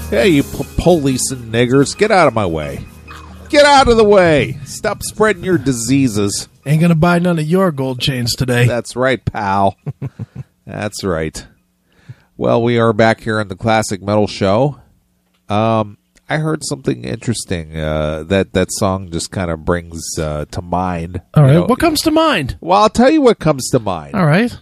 Hey, you police and niggers, get out of my way. Get out of the way. Stop spreading your diseases. Ain't gonna buy none of your gold chains today. That's right, pal. That's right. Well, we are back here on the Classic Metal Show. I heard something interesting that song just kind of brings to mind. All right, what comes to mind? Well, I'll tell you what comes to mind. All right.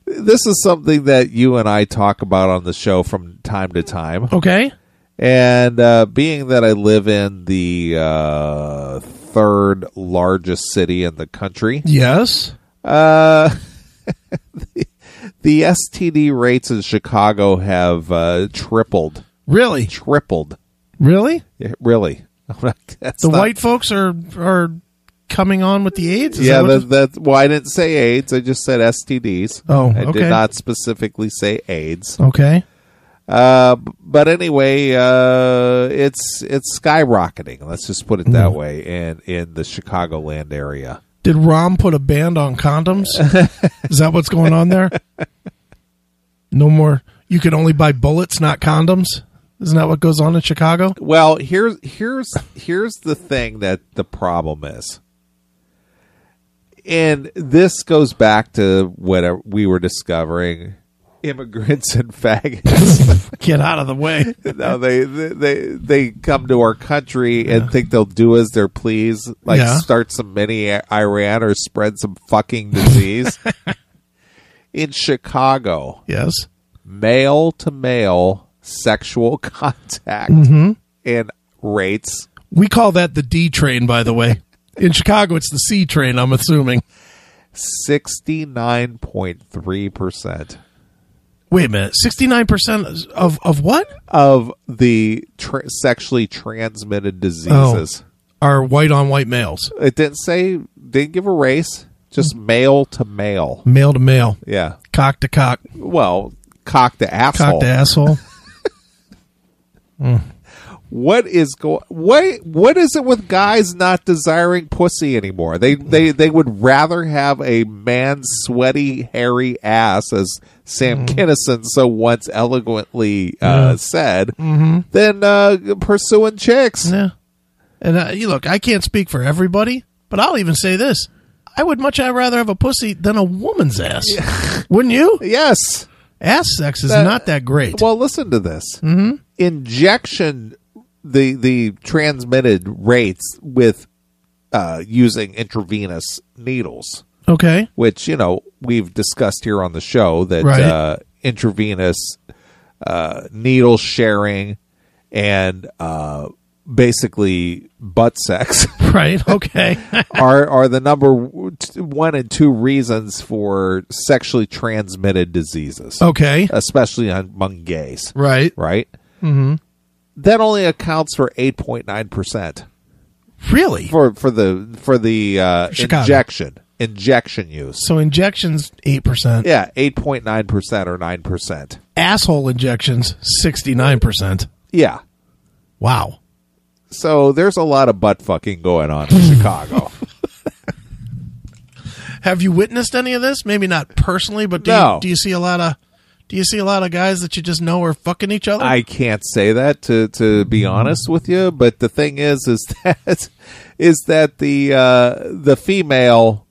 This is something that you and I talk about on the show from time to time. Okay. And being that I live in the third largest city in the country. Yes. The STD rates in Chicago have tripled. Really? Tripled. Really? Yeah, really. White folks are coming on with the AIDS? Well, I didn't say AIDS. I just said STDs. Oh, I okay. did not specifically say AIDS. Okay. But anyway, it's skyrocketing. Let's just put it that way in the Chicagoland area. Did Rom put a ban on condoms? Is that what's going on there? No more. You can only buy bullets, not condoms. Isn't that what goes on in Chicago? Well, here's the thing that the problem is. And this goes back to what we were discovering. Immigrants and faggots. Get out of the way. No, they come to our country and think they'll do as they're pleased, like start some mini Iran or spread some fucking disease. In Chicago, yes, male to male sexual contact and rates. We call that the D train, by the way. In Chicago, it's the C train, I'm assuming. 69.3%. Wait a minute, 69% of what? Of the sexually transmitted diseases are white-on-white males. It didn't give a race, just male to male. Male to male. Yeah. Cock to cock. Well, cock to asshole. Cock to asshole. What is it with guys not desiring pussy anymore? They would rather have a man's sweaty, hairy ass, as Sam Kinison so once eloquently said, than pursuing chicks. Yeah. And look, I can't speak for everybody, but I'll even say this. I would much rather have a pussy than a woman's ass. Yeah. Wouldn't you? Yes. Ass sex is not that great. Well, listen to this. Injection... The transmitted rates with using intravenous needles. Okay. Which, we've discussed here on the show that intravenous needle sharing and basically butt sex. Right, okay. are the number 1 and 2 reasons for sexually transmitted diseases. Okay. Especially among gays. Right. Right? Mm-hmm. That only accounts for 8.9%. Really? For the injection use. So injections 8%. Yeah, 8.9% or 9%. Asshole injections 69%. Yeah. Wow. So there's a lot of butt fucking going on in Chicago. Have you witnessed any of this? Maybe not personally, but do you see a lot of guys that you just know are fucking each other? I can't say that to be honest with you, but the thing is that the female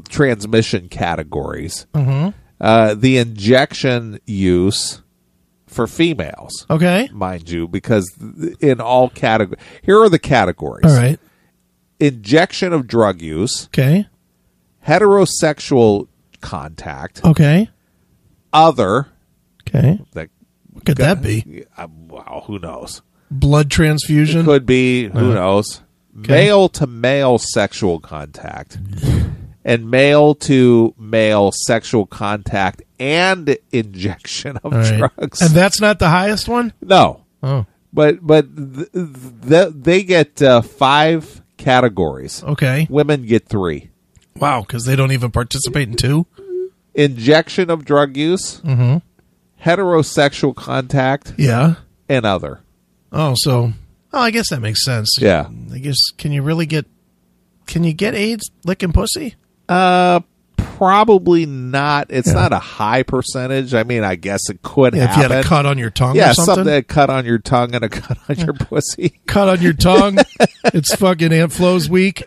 transmission categories, the injection use for females, okay, mind you, because in all categories, here are the categories. All right, injection of drug use, okay, heterosexual contact, okay. Other. Okay. What could that be? Wow, who knows? Blood transfusion? It could be. Who knows? Okay. Male to male sexual contact. And male to male sexual contact and injection of drugs. And that's not the highest one? No. Oh. But they get 5 categories. Okay. Women get 3. Wow, because they don't even participate in 2? Injection of drug use, heterosexual contact, and other. Oh, so I guess that makes sense. Yeah. I guess can you get AIDS licking pussy? probably not. It's not a high percentage. I mean, I guess it could happen. If you had a cut on your tongue or something. A cut on your tongue and a cut on your pussy. Cut on your tongue. It's fucking Aunt Flo's week.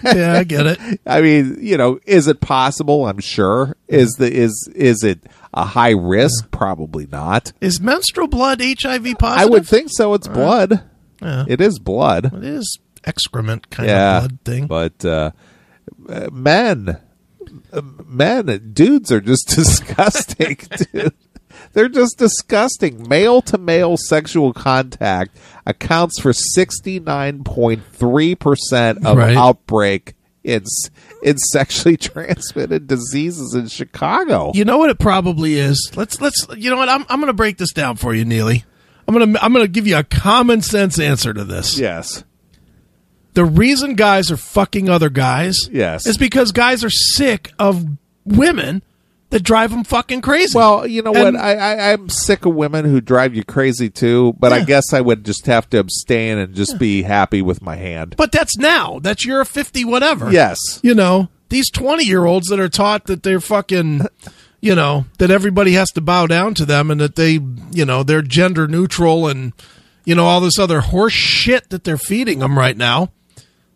Yeah, I get it. I mean, is it possible? I'm sure. Is it a high risk? Probably not. Is menstrual blood HIV positive? I would think so. It's blood. Yeah. It is blood. It is excrement kind of blood thing. But men, dudes are just disgusting, dude. They're just disgusting. Male-to-male sexual contact accounts for 69.3% of outbreak in sexually transmitted diseases in Chicago. You know what it probably is? Let's. You know what? I'm going to break this down for you, Neeley. I'm going to give you a common sense answer to this. Yes. The reason guys are fucking other guys is because guys are sick of women that drive them fucking crazy. Well, you know what? I'm sick of women who drive you crazy too, but I guess I would just have to abstain and just be happy with my hand. But that's now. That's your 50 whatever. Yes. These 20-year-olds that are taught that they're fucking, that everybody has to bow down to them and that they, they're gender neutral and, all this other horse shit that they're feeding them right now.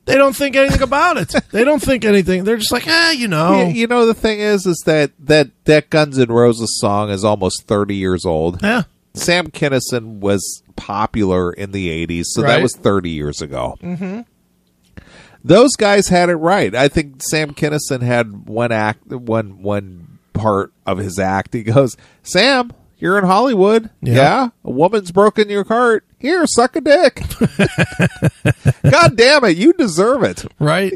They don't think anything about it. They don't think anything. They're just like, the thing is that Guns N' Roses song is almost 30 years old. Yeah. Sam Kinison was popular in the 80s, so that was 30 years ago. Mm-hmm. Those guys had it right. I think Sam Kinison had one part of his act. He goes, Sam, you're in Hollywood. Yeah. A woman's broken your heart. Here, suck a dick. God damn it. You deserve it. Right.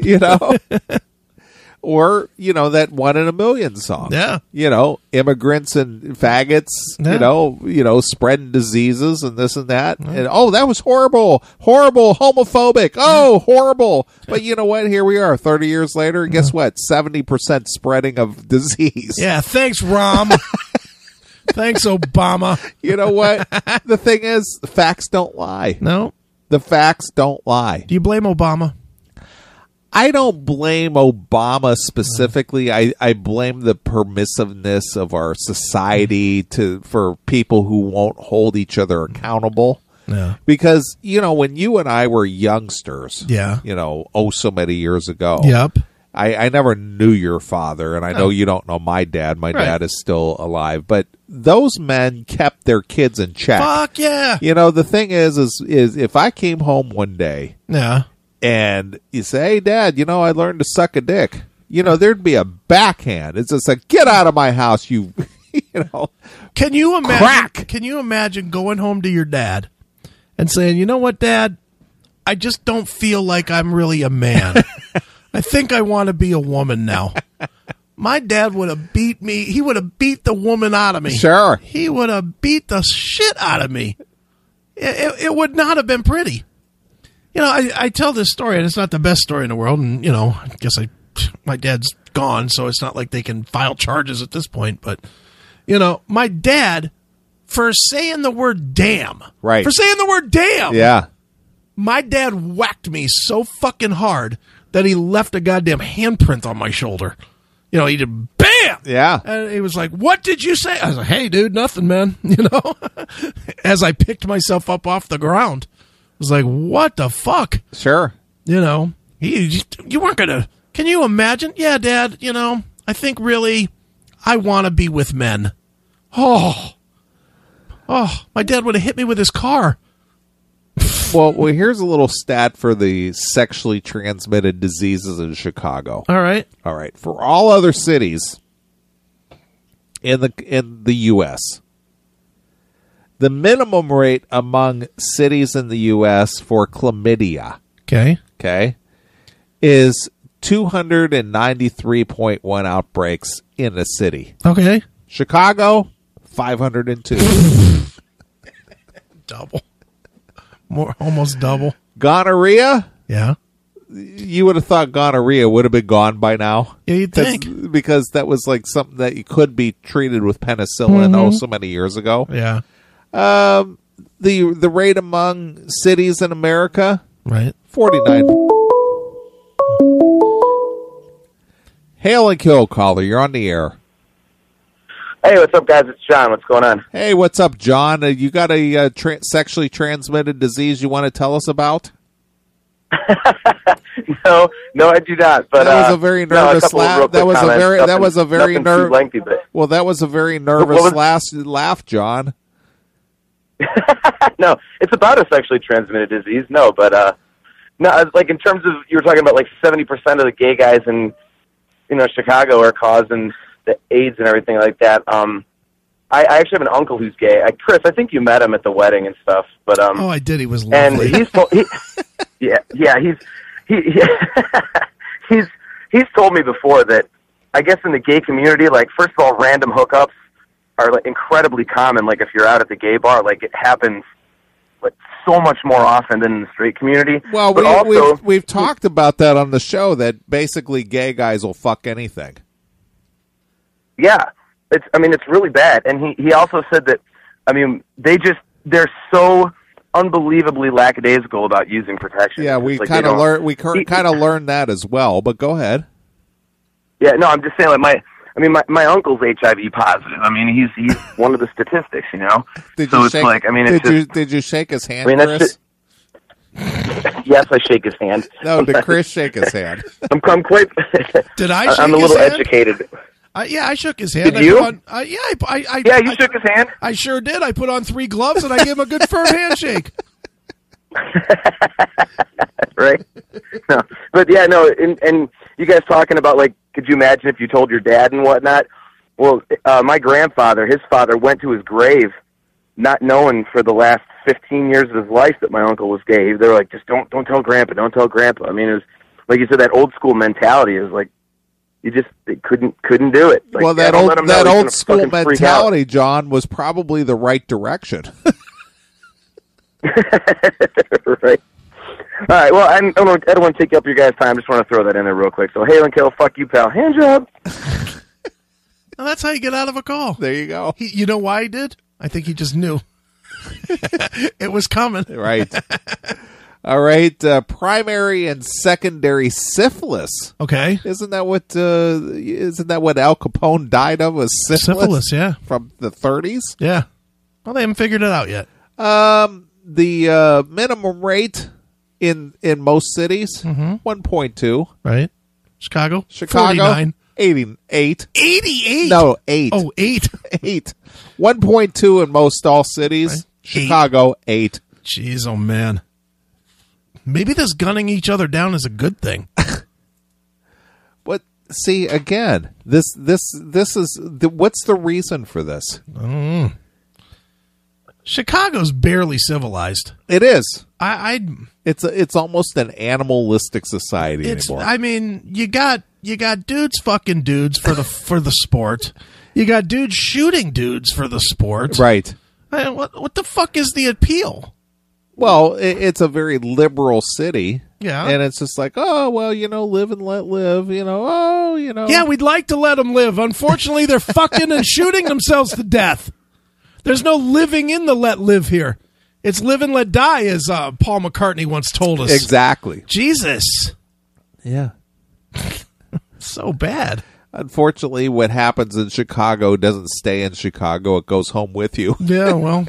Or, that 1 in a million song. Yeah. Immigrants and faggots, spreading diseases and this and that. And, that was horrible. Horrible. Homophobic. Oh, horrible. But you know what? Here we are 30 years later. Guess what? 70% spreading of disease. Yeah. Thanks, Rom. Thanks, Obama. You know what? The thing is, facts don't lie. No. The facts don't lie. Do you blame Obama? I don't blame Obama specifically. I blame the permissiveness of our society for people who won't hold each other accountable. Yeah. Because, when you and I were youngsters, so many years ago. Yep. I never knew your father, and I know you don't know my dad. My dad is still alive. But those men kept their kids in check. Fuck yeah. The thing is if I came home one day and you say, hey, Dad, I learned to suck a dick, there'd be a backhand. It's just like, get out of my house, you Can you imagine, crack. Can you imagine going home to your dad and saying, you know what, Dad? I just don't feel like I'm really a man. I think I want to be a woman now. My dad would have beat me. He would have beat the woman out of me. Sure. He would have beat the shit out of me. It would not have been pretty. I tell this story, and it's not the best story in the world. And, I guess my dad's gone, so it's not like they can file charges at this point. But, my dad, for saying the word damn. Right. For saying the word damn. Yeah. My dad whacked me so fucking hard that he left a goddamn handprint on my shoulder. He did BAM! Yeah. And he was like, what did you say? I was like, hey, dude, nothing, man. As I picked myself up off the ground. I was like, what the fuck? Sure. You weren't going to, can you imagine? Yeah, Dad, I think really I want to be with men. Oh, my dad would have hit me with his car. Well, here's a little stat for the sexually transmitted diseases in Chicago. All right. For all other cities in the U.S., the minimum rate among cities in the U.S. for chlamydia, okay, is 293.1 outbreaks in a city. Okay. Chicago, 502. Double. Almost double. Gonorrhea? Yeah. You would have thought gonorrhea would have been gone by now. Yeah, you'd think. Because that was like something that you could be treated with penicillin so many years ago. Yeah. The rate among cities in America? Right. 49. Hail and kill caller. You're on the air. Hey, what's up, guys? It's John. What's going on? Hey, what's up, John? You got a sexually transmitted disease you want to tell us about? No, I do not. But that was a very nervous laugh. That was a very nervous laugh, John. No, it's about a sexually transmitted disease. No, but no, like in terms of, you were talking about like 70% of the gay guys in Chicago are causing the AIDS and everything like that. I actually have an uncle who's gay. Chris, I think you met him at the wedding and stuff. But oh, I did. He was lovely. And he's told me before that I guess in the gay community, like, first of all, random hookups are like incredibly common. Like if you're out at the gay bar, like it happens like so much more often than in the straight community. Well, we've talked about that on the show, that basically gay guys will fuck anything. Yeah, it's really bad. And he also said that, they're so unbelievably lackadaisical about using protection. Yeah, we kind of learned that as well. But go ahead. Yeah, no, I'm just saying, like my uncle's HIV positive. I mean, he's one of the statistics, you know. Did you shake his hand, Chris? Yes, I shake his hand. No, did Chris shake his hand? I'm quite. Did I? Shake I'm a his little hand? educated. Yeah, I shook his hand. Did you? You shook his hand? I sure did. I put on 3 gloves and I gave him a good firm handshake. Right? No. But yeah, no, and you guys talking about, like, could you imagine if you told your dad and whatnot? Well, my grandfather, his father, went to his grave not knowing for the last 15 years of his life that my uncle was gay. They were like, just don't tell Grandpa, don't tell Grandpa. I mean, it was, like you said, that old school mentality is like, they couldn't do it. Like, well, that old school mentality, John, was probably the right direction. Right. All right. Well, I don't want to take up your guys' time. I just want to throw that in there real quick. So, hail and kill, fuck you, pal. Hand job. Well, that's how you get out of a call. There you go. You know why he did? I think he just knew. It was coming. Right. All right, primary and secondary syphilis. Okay, isn't that what Al Capone died of? Was syphilis? Yeah, from the 30s. Yeah. Well, they haven't figured it out yet. The minimum rate in most cities, 1.2. Right. Chicago 49. 88. 88. No, 8. Oh, 8. 8. 1.2 in most all cities. Right. Chicago 8. Jeez, oh man. Maybe this gunning each other down is a good thing. But see, again, this is what's the reason for this? Chicago's barely civilized. It is. It's almost an animalistic society anymore. I mean, you got dudes fucking dudes for the sport. You got dudes shooting dudes for the sport. Right. I mean, what the fuck is the appeal? Well, it's a very liberal city. Yeah. And it's just like, oh, well, live and let live, Yeah, we'd like to let them live. Unfortunately, they're fucking and shooting themselves to death. There's no living in the let live here. It's live and let die, as Paul McCartney once told us. Exactly. Jesus. Yeah. So bad. Unfortunately, what happens in Chicago doesn't stay in Chicago. It goes home with you. Yeah, well...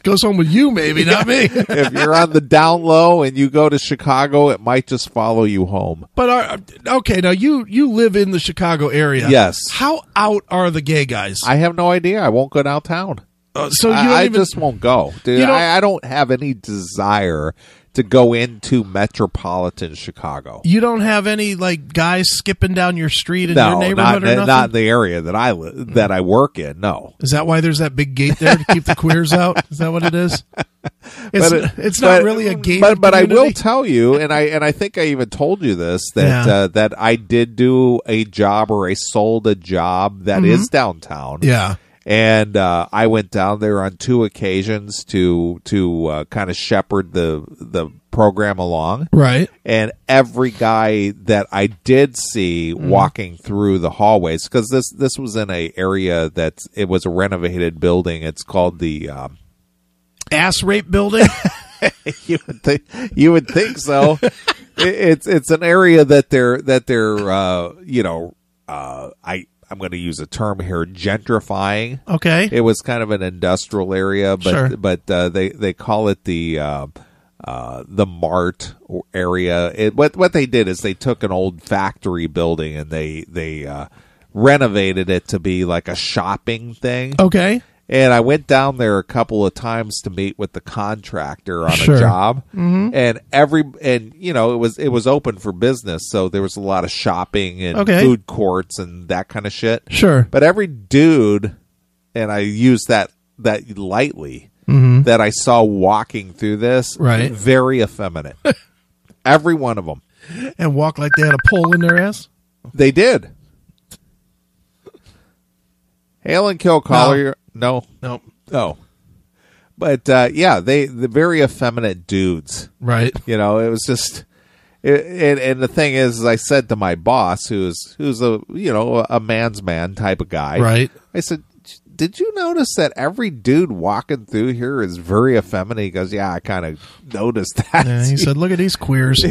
Goes home with you, maybe, not me. If you're on the down low and you go to Chicago, it might just follow you home. But, okay, now you live in the Chicago area. Yes. How out are the gay guys? I have no idea. I won't go downtown. So I just won't go. Dude, I don't have any desire to go into metropolitan Chicago. You don't have any, like, guys skipping down your street in your neighborhood or nothing? Not in the area that I work in, no. Is that why there's that big gate there to keep the queers out? Is that what it is? It's not really a gate. But I will tell you, and I think I even told you this, that that I did do a job, or I sold a job that is downtown. Yeah. And I went down there on 2 occasions to kind of shepherd the program along. Right. And every guy that I did see walking through the hallways, because this was in a area it was a renovated building. It's called the ass rape building. You would think so. It's an area that they're I'm going to use a term here, gentrifying. Okay. It was kind of an industrial area, but Sure. They call it the Mart area. What they did is they took an old factory building and they renovated it to be like a shopping thing. Okay. And I went down there a couple of times to meet with the contractor on Sure. a job, and it was open for business, so there was a lot of shopping and Okay. food courts and that kind of shit. Sure. But every dude, and I use that lightly, that I saw walking through this, Right. very effeminate. Every one of them. And walk like they had a pole in their ass? They did. Hail and kill Collier. No. Nope. Oh. But, the very effeminate dudes. Right. You know, it was just... And the thing is, I said to my boss, who's a man's man type of guy. Right. I said, did you notice that every dude walking through here is very effeminate? He goes, yeah, I kind of noticed that. Yeah, he said, look at these queers.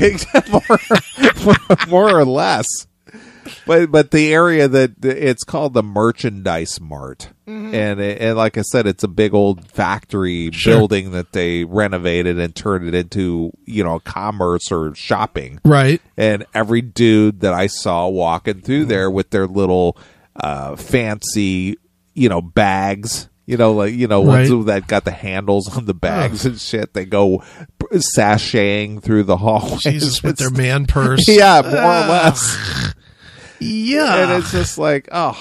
more or less. But the area that it's called the Merchandise Mart, and like I said, it's a big old factory Sure. building that they renovated and turned it into commerce or shopping. Right. And every dude that I saw walking through there with their little fancy bags. Ones that got the handles on the bags and shit. They go sashaying through the hallways. Jesus, with their man purse. Yeah, more or less. Yeah. And it's just like, oh,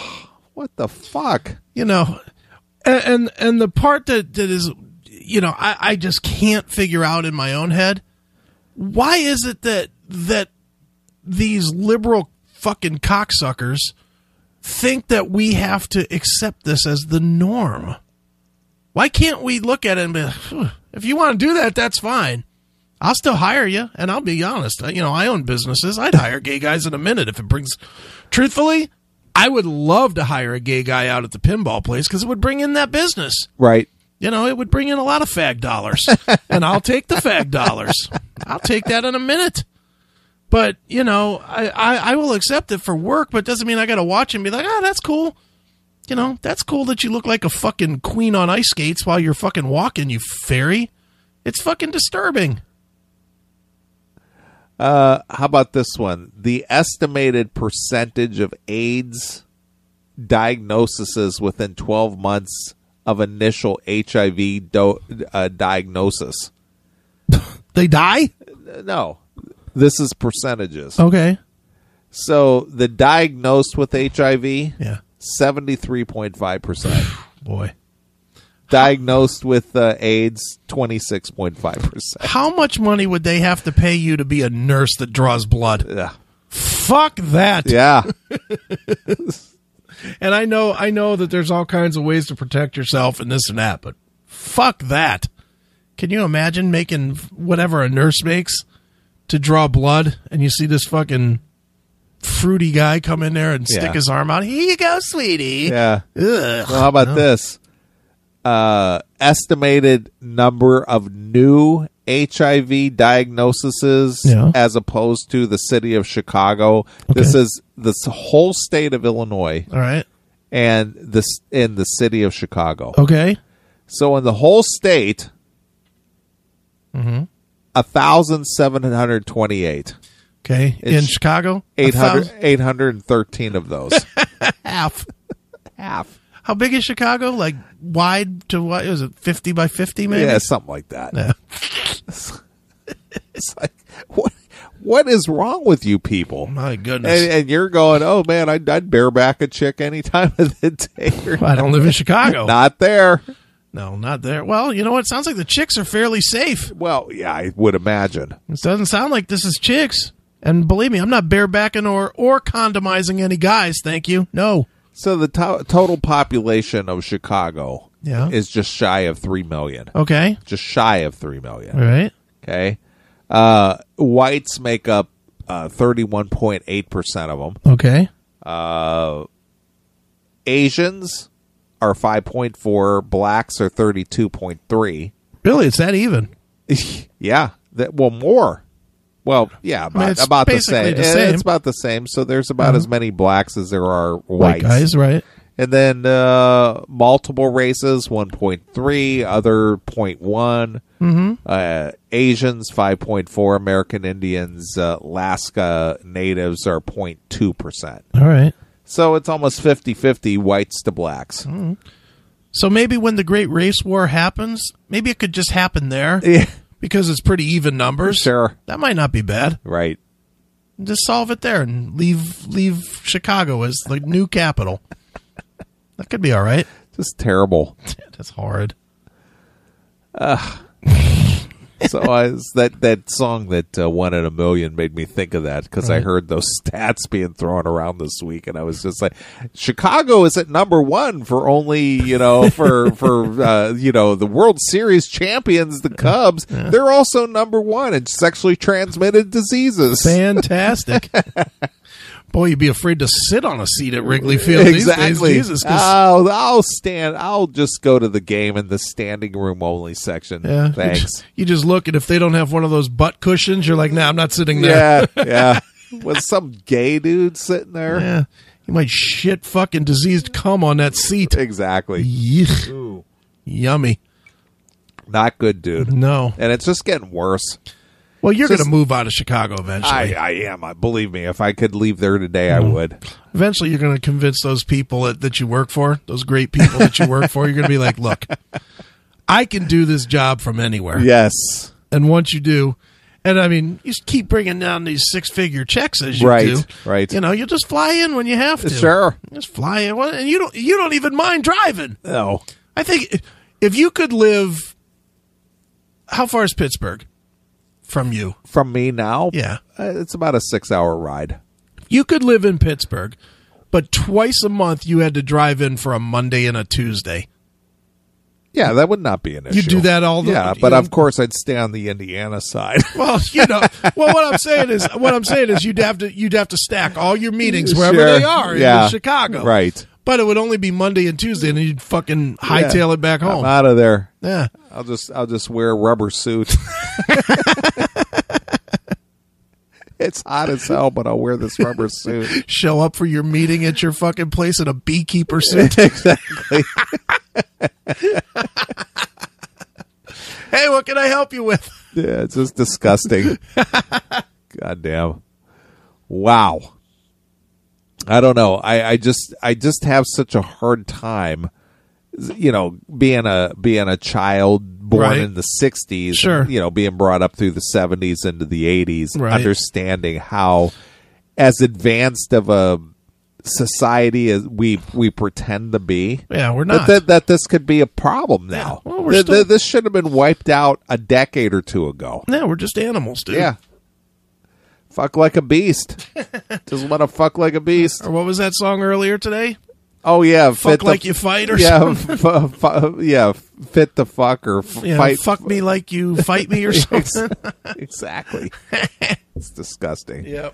what the fuck? And the part that is, I just can't figure out in my own head, why is it that these liberal fucking cocksuckers think that we have to accept this as the norm? Why can't we look at it and be like, if you want to do that, that's fine. I'll still hire you, and I'll be honest. I own businesses. I'd hire gay guys in a minute if it brings... Truthfully, I would love to hire a gay guy out at the pinball place because it would bring in that business. Right. It would bring in a lot of fag dollars, and I'll take the fag dollars. I'll take that in a minute. But, I will accept it for work, but it doesn't mean I got to watch and be like, that's cool. That's cool that you look like a fucking queen on ice skates while you're fucking walking, you fairy. It's fucking disturbing. How about this one? The estimated percentage of AIDS diagnoses within 12 months of initial HIV diagnosis. They die? No. This is percentages. Okay. So the diagnosed with HIV, Yeah. 73.5%. Boy. Diagnosed with AIDS, 26.5%. How much money would they have to pay you to be a nurse that draws blood? Yeah. Fuck that. Yeah. And I know that there's all kinds of ways to protect yourself and this and that, but fuck that. Can you imagine making whatever a nurse makes to draw blood, and you see this fucking fruity guy come in there and stick his arm out? Here you go, sweetie. Yeah. Ugh. Well, how about this? Estimated number of new HIV diagnoses as opposed to the city of Chicago. Okay. This is the whole state of Illinois All right. and in the city of Chicago. Okay. So in the whole state, 1,728. Okay. In Chicago? 813 of those. Half. Half. How big is Chicago? Like wide to what? Is it 50 by 50 maybe? Yeah, something like that. Yeah. It's like, what is wrong with you people? My goodness. And you're going, oh man, I'd bareback a chick any time of the day. I don't live in Chicago. Not there. No, not there. Well, you know what? It sounds like the chicks are fairly safe. Well, yeah, I would imagine. It doesn't sound like this is chicks. And believe me, I'm not barebacking or condomizing any guys. Thank you. No. So the total population of Chicago is just shy of 3 million. Okay. Just shy of 3 million. All right. Okay. Whites make up 31.8% of them. Okay. Asians are 5.4. Blacks are 32.3. Really? It's that even? Yeah. More. Well, yeah, it's about the basically same. the same. It's about the same. So there's about as many blacks as there are White whites. guys, right? And then multiple races, 1.3, other 0.1. Asians, 5.4. American Indians, Alaska Natives are 0.2%. All right. So it's almost 50-50 whites to blacks. So maybe when the Great Race War happens, maybe it could just happen there. Yeah. Because it's pretty even numbers. Sure. That might not be bad. Right. Just solve it there and leave Chicago as the new capital. That could be all right. Just terrible. That's horrid. So that song that One in a Million made me think of that because I heard those stats being thrown around this week, and I was just like, Chicago is at number one for only for the World Series champions, the Cubs. They're also number one in sexually transmitted diseases. Fantastic. Boy, you'd be afraid to sit on a seat at Wrigley Field Exactly. these days. Jesus, I'll just go to the game in the standing room only section. yeah, Thanks. You just look, and if they don't have one of those butt cushions, you're like, nah, I'm not sitting there. Yeah. Was some gay dude sitting there? Yeah. You might shit fucking diseased cum on that seat. Exactly. Yuck. Ooh. Yummy. Not good, dude. No. And it's just getting worse. Well, you're Just- going to move out of Chicago eventually. I am. Believe me, if I could leave there today, I would. Eventually, you're going to convince those people that you work for, those great people that you work for, you're going to be like, look, I can do this job from anywhere. Yes. And once you do, and I mean, you just keep bringing down these six-figure checks as you do. Right. You'll just fly in when you have to. Sure. Just fly in, and you don't even mind driving. No. I think if you could live, how far is Pittsburgh from you? From me now? Yeah. It's about a 6-hour ride. You could live in Pittsburgh, but twice a month you had to drive in for a Monday and a Tuesday. Yeah, that would not be an issue. You do that all the Yeah, but of course I'd stay on the Indiana side. Well, what I'm saying is you'd have to stack all your meetings wherever Sure. they are Yeah. in Chicago. Right. But it would only be Monday and Tuesday, and then you'd fucking hightail it back home. I'm out of there. Yeah. I'll just wear a rubber suit. It's hot as hell, but I'll wear this rubber suit. Show up for your meeting at your fucking place in a beekeeper suit. Exactly. Hey, what can I help you with? Yeah, it's just disgusting. God damn. Wow. I don't know. I just have such a hard time, being a child born Right. in the 60s, Sure. being brought up through the 70s into the 80s, Right. understanding how as advanced of a society as we pretend to be. Yeah, we're not. That this could be a problem now. Yeah. Well, we're still- This should have been wiped out a decade or two ago. No, we're just animals, dude. Yeah. Fuck like a beast. Just want to fuck like a beast. Or what was that song earlier today? Oh, yeah. Fuck like you fight or yeah, something? yeah, fit the fuck or Yeah, fight. fuck me like you fight me or something. Exactly. It's disgusting. Yep.